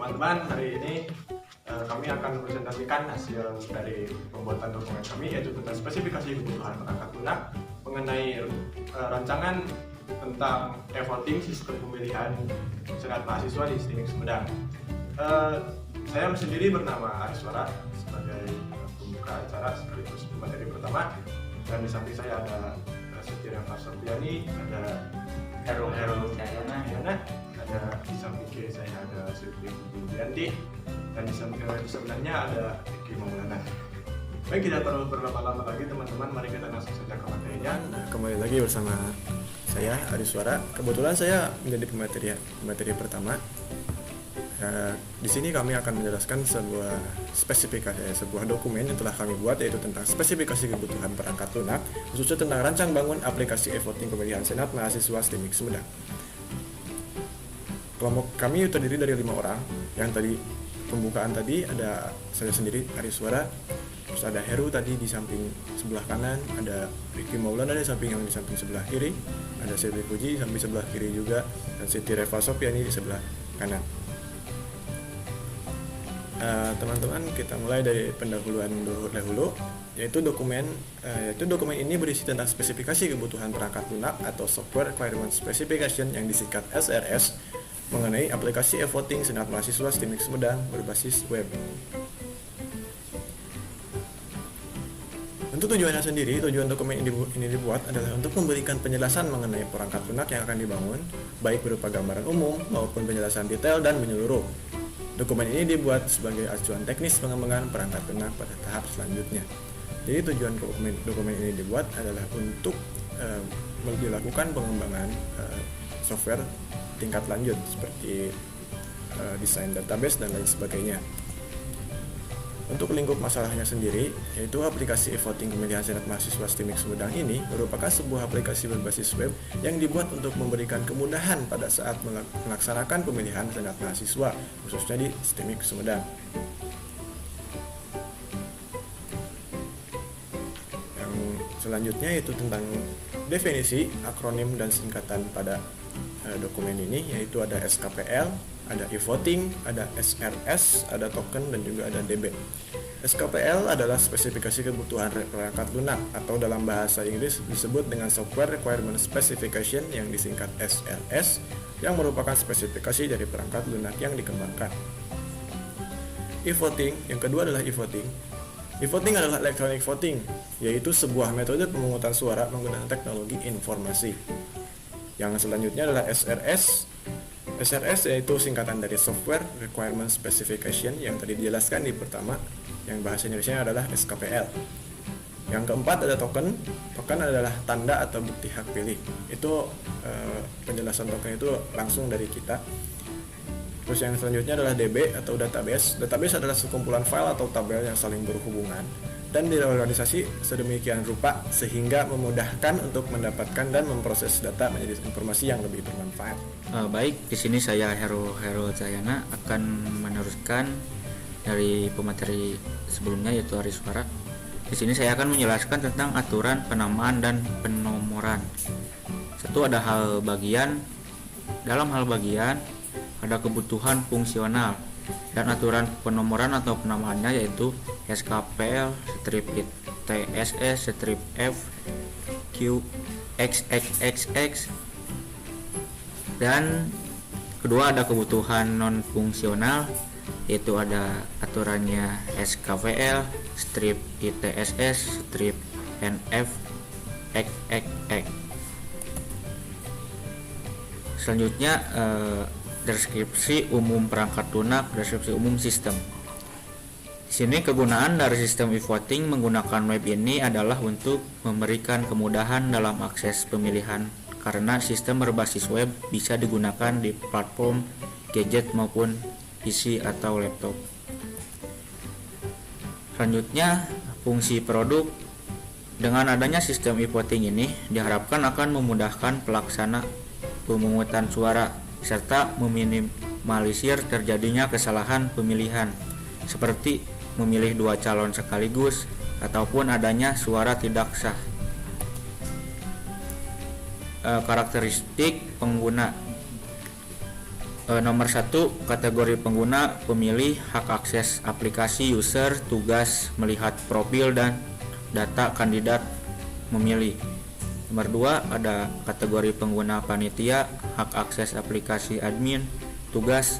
teman-teman, hari ini kami akan mempresentasikan hasil dari pembuatan dokumen kami, yaitu tentang spesifikasi kebutuhan perangkat lunak mengenai rancangan tentang e-voting sistem pemilihan senat mahasiswa di STIMIK Sumedang. Saya sendiri bernama Ariswara sebagai pembuka acara sekaligus pemateri pertama, dan di samping saya ada Siti Reva Sofiani, ada Heru Cayana, ada di samping kiri saya ada Siti Budianti, dan di samping sebelahnya ada Eki Maulana. Baik, tidak perlu berlama-lama lagi teman-teman, mari kita langsung saja ke materinya. Kembali lagi bersama saya Ariswara. Kebetulan saya menjadi pemateri pertama. Di sini kami akan menjelaskan sebuah spesifikasi, sebuah dokumen yang telah kami buat, yaitu tentang spesifikasi kebutuhan perangkat lunak, khususnya tentang rancang bangun aplikasi e-voting pemilihan senat mahasiswa STIMIK Sumedang. Kelompok kami terdiri dari 5 orang. Yang tadi pembukaan tadi ada saya sendiri Ariswara, terus ada Heru tadi di samping sebelah kanan, ada Ricky Maulana di samping sebelah kiri, ada Siti Puji di samping sebelah kiri juga, dan Siti Reva Sofiani di sebelah kanan. Teman-teman, kita mulai dari pendahuluan dahulu, yaitu dokumen ini berisi tentang spesifikasi kebutuhan perangkat lunak atau Software Requirement Specification yang disingkat SRS mengenai aplikasi e-voting senat mahasiswa STIMIK Sumedang berbasis web. Untuk tujuannya sendiri, tujuan dokumen ini dibuat adalah untuk memberikan penjelasan mengenai perangkat lunak yang akan dibangun, baik berupa gambaran umum maupun penjelasan detail dan menyeluruh. Dokumen ini dibuat sebagai acuan teknis pengembangan perangkat lunak pada tahap selanjutnya. Jadi tujuan dokumen ini dibuat adalah untuk dilakukan pengembangan software tingkat lanjut seperti desain database dan lain sebagainya. Untuk lingkup masalahnya sendiri, yaitu aplikasi e-voting pemilihan senat mahasiswa STIMIK Sumedang ini merupakan sebuah aplikasi berbasis web yang dibuat untuk memberikan kemudahan pada saat melaksanakan pemilihan senat mahasiswa, khususnya di STIMIK Sumedang. Yang selanjutnya yaitu tentang definisi, akronim, dan singkatan pada dokumen ini, yaitu ada SKPL, ada e-voting, ada SRS, ada token, dan juga ada DB. SKPL adalah spesifikasi kebutuhan perangkat lunak, atau dalam bahasa Inggris disebut dengan Software Requirement Specification yang disingkat SRS, yang merupakan spesifikasi dari perangkat lunak yang dikembangkan. E-voting, yang kedua adalah e-voting. E-voting adalah electronic voting, yaitu sebuah metode pemungutan suara menggunakan teknologi informasi. Yang selanjutnya adalah SRS. SRS yaitu singkatan dari Software Requirement Specification yang tadi dijelaskan di pertama, yang bahasa Indonesia adalah SKPL. Yang keempat ada token. Token adalah tanda atau bukti hak pilih. Itu penjelasan token itu langsung dari kita. Terus yang selanjutnya adalah DB atau database. Database adalah sekumpulan file atau tabel yang saling berhubungan dan diorganisasi sedemikian rupa sehingga memudahkan untuk mendapatkan dan memproses data menjadi informasi yang lebih bermanfaat. Baik, di sini saya Heru Cayana akan meneruskan dari pemateri sebelumnya, yaitu Ariswara. Di sini saya akan menjelaskan tentang aturan penamaan dan penomoran. Dalam hal bagian ada kebutuhan fungsional dan aturan penomoran atau penamaannya, yaitu SKPL, strip TSS, strip F, Q, XXXX, dan kedua ada kebutuhan non fungsional, yaitu ada aturannya SKPL, strip ITSS, strip NF, XXX. Selanjutnya deskripsi umum perangkat lunak, deskripsi umum sistem. Di sini kegunaan dari sistem e-voting menggunakan web ini adalah untuk memberikan kemudahan dalam akses pemilihan, karena sistem berbasis web bisa digunakan di platform gadget maupun PC atau laptop. Selanjutnya, fungsi produk. Dengan adanya sistem e-voting ini diharapkan akan memudahkan pelaksana pemungutan suara serta meminimalisir terjadinya kesalahan pemilihan, seperti memilih 2 calon sekaligus ataupun adanya suara tidak sah. Karakteristik pengguna. Nomor 1, kategori pengguna, pemilih, hak akses aplikasi, user, tugas, melihat profil dan data kandidat memilih. Nomor 2, ada kategori pengguna panitia, hak akses aplikasi admin, tugas,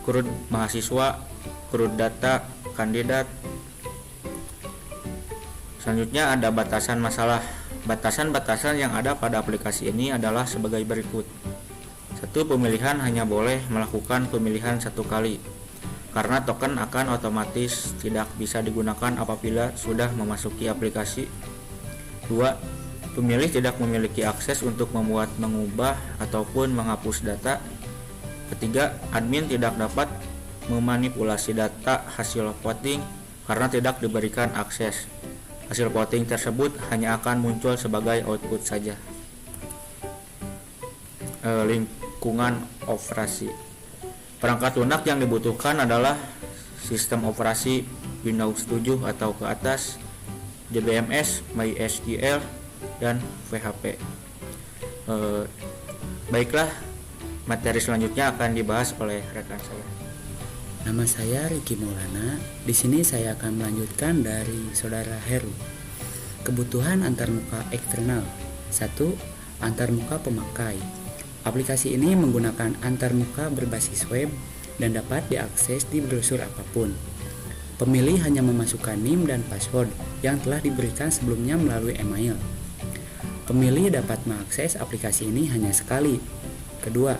CRUD mahasiswa, CRUD data kandidat. Selanjutnya ada batasan masalah. Batasan-batasan yang ada pada aplikasi ini adalah sebagai berikut. 1. Pemilihan hanya boleh melakukan pemilihan satu kali, karena token akan otomatis tidak bisa digunakan apabila sudah memasuki aplikasi. 2. Pemilih tidak memiliki akses untuk membuat, mengubah, ataupun menghapus data. 3. Admin tidak dapat memanipulasi data hasil voting karena tidak diberikan akses. Hasil voting tersebut hanya akan muncul sebagai output saja. Lingkungan operasi. Perangkat lunak yang dibutuhkan adalah sistem operasi Windows 7 atau ke atas, DBMS, MySQL, dan PHP. Baiklah, materi selanjutnya akan dibahas oleh rekan saya. Nama saya Riki Maulana. Di sini saya akan melanjutkan dari Saudara Heru. Kebutuhan antarmuka eksternal. 1. Antarmuka pemakai. Aplikasi ini menggunakan antarmuka berbasis web dan dapat diakses di browser apapun. Pemilih hanya memasukkan NIM dan password yang telah diberikan sebelumnya melalui email. Pemilih dapat mengakses aplikasi ini hanya sekali. Kedua,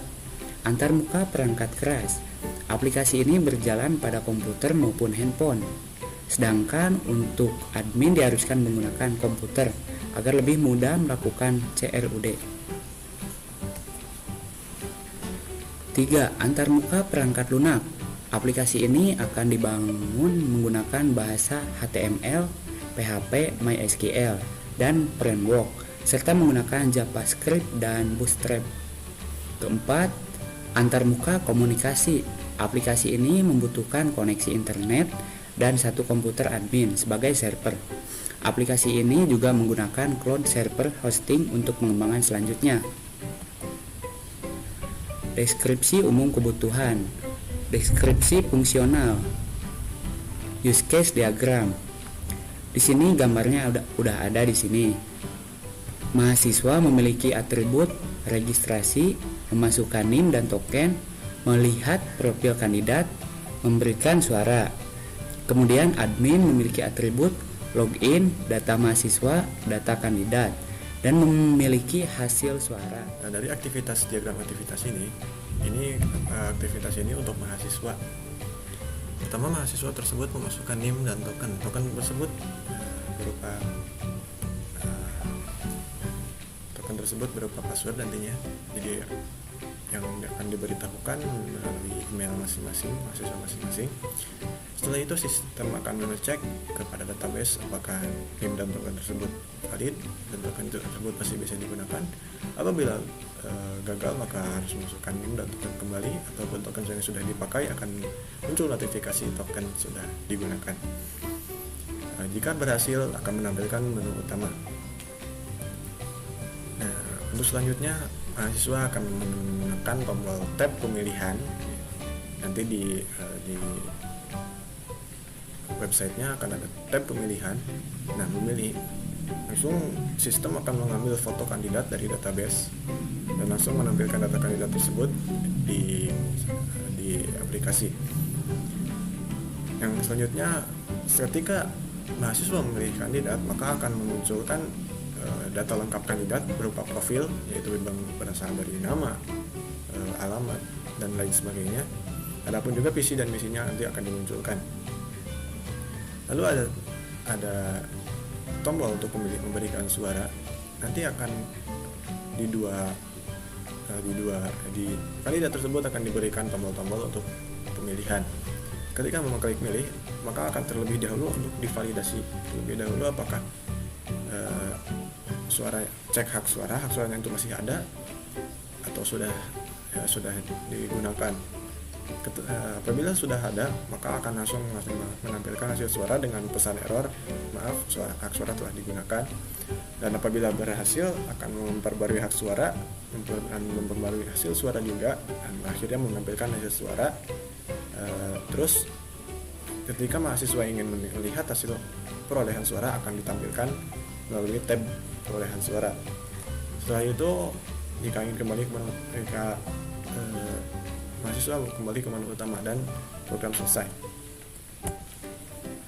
antarmuka perangkat keras. Aplikasi ini berjalan pada komputer maupun handphone. Sedangkan untuk admin diharuskan menggunakan komputer agar lebih mudah melakukan CRUD. 3. Antarmuka perangkat lunak. Aplikasi ini akan dibangun menggunakan bahasa HTML, PHP, MySQL, dan framework, serta menggunakan JavaScript dan Bootstrap. Keempat, antarmuka komunikasi. Aplikasi ini membutuhkan koneksi internet dan satu komputer admin sebagai server. Aplikasi ini juga menggunakan cloud server hosting untuk pengembangan selanjutnya. Deskripsi umum kebutuhan. Deskripsi fungsional. Use case diagram. Di sini gambarnya udah ada di sini. Mahasiswa memiliki atribut registrasi, memasukkan NIM dan token, melihat profil kandidat, memberikan suara. Kemudian admin memiliki atribut login, data mahasiswa, data kandidat, dan memiliki hasil suara. Nah, dari aktivitas diagram aktivitas ini aktivitas ini untuk mahasiswa. Pertama, mahasiswa tersebut memasukkan NIM dan token. Token tersebut berupa password nantinya. Jadi yang akan diberitahukan melalui email masing-masing mahasiswa masing-masing. Setelah itu sistem akan mengecek kepada database apakah NIM dan token tersebut valid dan token tersebut masih bisa digunakan. Apabila gagal maka harus masukkan NIM dan token kembali, ataupun token yang sudah dipakai akan muncul notifikasi token sudah digunakan. Jika berhasil akan menampilkan menu utama. Nah, untuk selanjutnya mahasiswa akan menekan tombol tab pemilihan. Nanti di websitenya akan ada tab pemilihan. Nah, memilih langsung sistem akan mengambil foto kandidat dari database dan langsung menampilkan data kandidat tersebut di aplikasi. Yang selanjutnya, ketika mahasiswa memilih kandidat maka akan memunculkan data lengkap kandidat berupa profil, yaitu berdasarkan dari nama, alamat, dan lain sebagainya. Adapun juga visi dan misinya nanti akan dimunculkan. Lalu ada tombol untuk memberikan suara. Nanti akan di kandidat tersebut akan diberikan tombol-tombol untuk pemilihan. Ketika mengklik milih, maka akan terlebih dahulu untuk divalidasi terlebih dahulu apakah cek hak suaranya itu masih ada atau sudah digunakan. Apabila sudah ada, maka akan langsung menampilkan hasil suara dengan pesan error, maaf, hak suara telah digunakan. Dan apabila berhasil, akan memperbarui hak suara, memperbarui hasil suara juga, dan akhirnya menampilkan hasil suara. Terus ketika mahasiswa ingin melihat hasil perolehan suara, akan ditampilkan melalui tab perolehan suara. Setelah itu, jika ingin kembali mahasiswa kembali ke menu utama dan program selesai.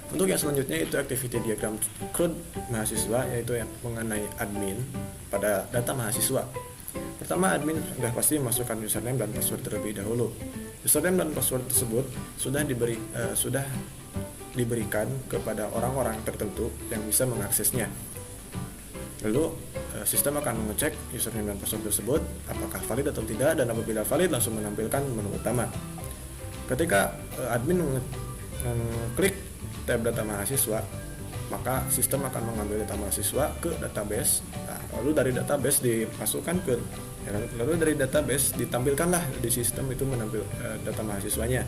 Untuk yang selanjutnya itu activity diagram CRUD mahasiswa, yaitu yang mengenai admin pada data mahasiswa. Pertama, admin sudah pasti memasukkan username dan password terlebih dahulu. Username dan password tersebut sudah diberikan kepada orang-orang tertentu yang bisa mengaksesnya. Lalu sistem akan mengecek username dan password tersebut apakah valid atau tidak, dan apabila valid langsung menampilkan menu utama. Ketika admin mengklik tab data mahasiswa, maka sistem akan mengambil data mahasiswa ke database. Lalu dari database ditampilkanlah di sistem itu menampil data mahasiswanya.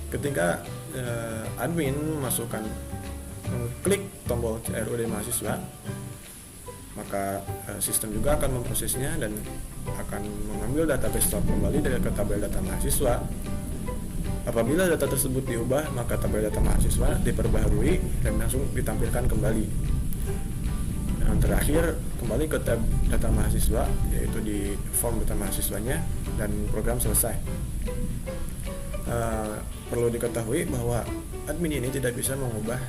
Ketika admin mengklik tombol CRUD mahasiswa, maka sistem juga akan memprosesnya dan akan mengambil database kembali dari ke tabel data mahasiswa. Apabila data tersebut diubah, maka tabel data mahasiswa diperbaharui dan langsung ditampilkan kembali. Dan terakhir, kembali ke tab data mahasiswa, yaitu di form data mahasiswanya, dan program selesai. Perlu diketahui bahwa admin ini tidak bisa mengubah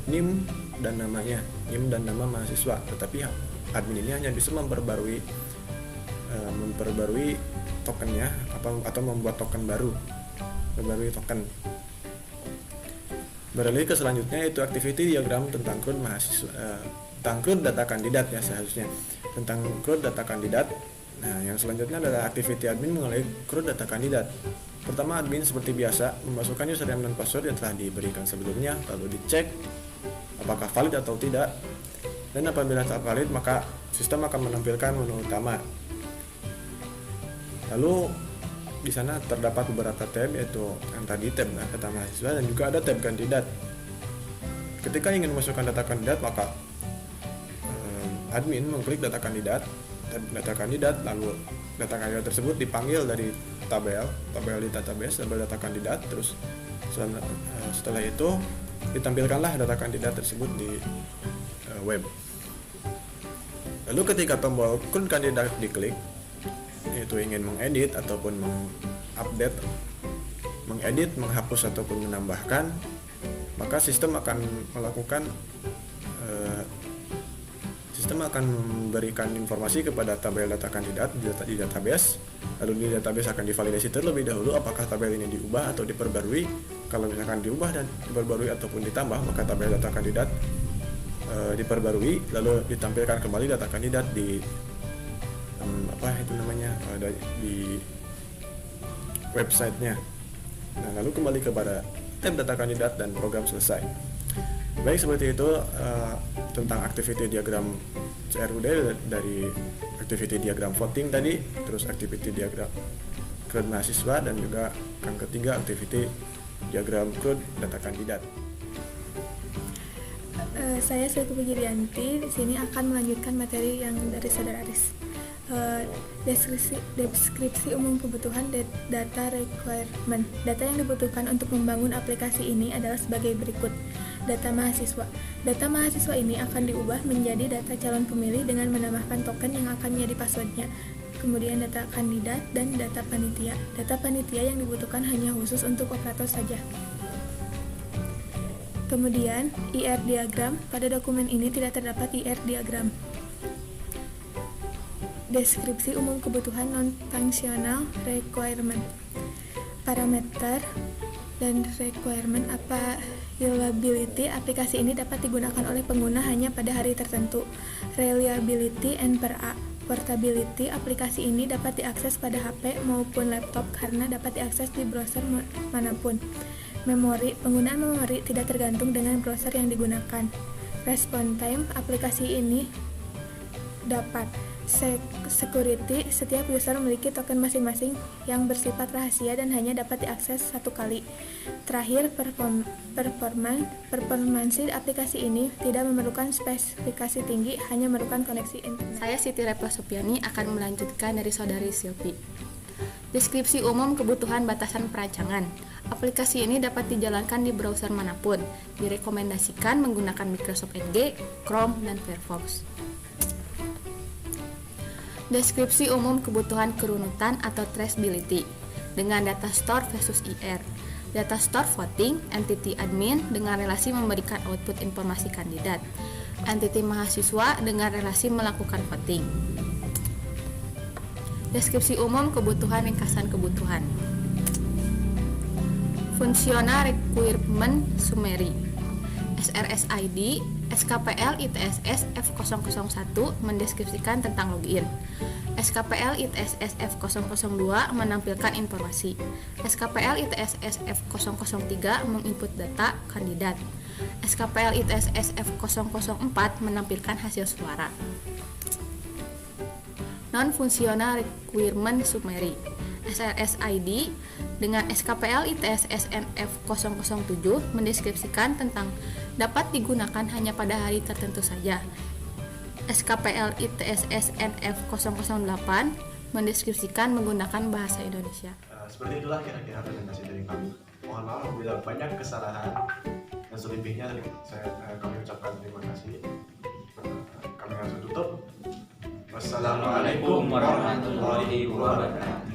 NIM dan namanya, NIM dan nama mahasiswa, tetapi admin ini hanya bisa memperbarui tokennya atau membuat token baru, memperbarui token. Beralih ke selanjutnya, yaitu activity diagram tentang CRUD mahasiswa, tentang CRUD data kandidat ya seharusnya, tentang CRUD data kandidat. Nah, yang selanjutnya adalah activity admin mengenai CRUD data kandidat. Pertama, admin seperti biasa memasukkan username dan password yang telah diberikan sebelumnya, lalu dicek apakah valid atau tidak. Dan apabila tak valid, maka sistem akan menampilkan menu utama. Lalu di sana terdapat beberapa tab, yaitu yang tadi tab data mahasiswa dan juga ada tab kandidat. Ketika ingin memasukkan data kandidat, maka admin mengklik data kandidat, tab data kandidat, lalu data kandidat tersebut dipanggil dari tabel di database, tabel data kandidat. Terus setelah itu ditampilkanlah data kandidat tersebut di web. Lalu ketika tombol CRUD kandidat diklik, yaitu ingin mengedit ataupun mengupdate, mengedit, menghapus ataupun menambahkan, maka sistem akan memberikan informasi kepada tabel data kandidat di database. Lalu di database akan divalidasi terlebih dahulu apakah tabel ini diubah atau diperbarui. Kalau misalkan diubah dan diperbarui ataupun ditambah, maka tabel data kandidat diperbarui, lalu ditampilkan kembali data kandidat di di websitenya. Nah, lalu kembali kepada tab data kandidat dan program selesai. Baik, seperti itu tentang activity diagram CRUD dari activity diagram voting tadi, terus activity diagram CRUD mahasiswa, dan juga yang ketiga activity diagram CRUD data kandidat. Saya Sylvia Pujidianti di sini akan melanjutkan materi yang dari Saudara Aris. Deskripsi umum kebutuhan data requirement. Data yang dibutuhkan untuk membangun aplikasi ini adalah sebagai berikut. Data mahasiswa. Data mahasiswa ini akan diubah menjadi data calon pemilih dengan menambahkan token yang akan menjadi passwordnya. Kemudian data kandidat dan data panitia. Data panitia yang dibutuhkan hanya khusus untuk operator saja. Kemudian IR diagram. Pada dokumen ini tidak terdapat IR diagram. Deskripsi umum kebutuhan non-functional requirement. Parameter dan requirement availability aplikasi ini dapat digunakan oleh pengguna hanya pada hari tertentu. Reliability and portability aplikasi ini dapat diakses pada HP maupun laptop karena dapat diakses di browser manapun. Memori, penggunaan memori tidak tergantung dengan browser yang digunakan. Response time aplikasi ini dapat security, setiap user memiliki token masing-masing yang bersifat rahasia dan hanya dapat diakses satu kali. Terakhir, performansi aplikasi ini tidak memerlukan spesifikasi tinggi, hanya memerlukan koneksi internet. Saya Siti Repla Sopiani akan melanjutkan dari saudari Silvi. Deskripsi umum kebutuhan batasan perancangan. Aplikasi ini dapat dijalankan di browser manapun. Direkomendasikan menggunakan Microsoft Edge, Chrome, dan Firefox. Deskripsi umum kebutuhan kerunutan atau traceability dengan data store versus IR. Data store voting, entity admin dengan relasi memberikan output informasi kandidat. Entity mahasiswa dengan relasi melakukan voting. Deskripsi umum kebutuhan ringkasan kebutuhan. Fungsional Requirement Summary. SRSID, SKPL ITSS F001 mendeskripsikan tentang login. SKPL ITSS F002 menampilkan informasi. SKPL ITSS F003 menginput data kandidat. SKPL ITSS F004 menampilkan hasil suara. Non-Functional Requirement Summary. SRSID dengan SKPL ITSS NF007 mendeskripsikan tentang dapat digunakan hanya pada hari tertentu saja. SKPL ITSS NF008 mendeskripsikan menggunakan bahasa Indonesia. Seperti itulah kira-kira presentasi dari kami. Mohon maaf apabila banyak kesalahan dan selebihnya kami ucapkan terima kasih. Kami langsung tutup. Wassalamualaikum warahmatullahi wabarakatuh.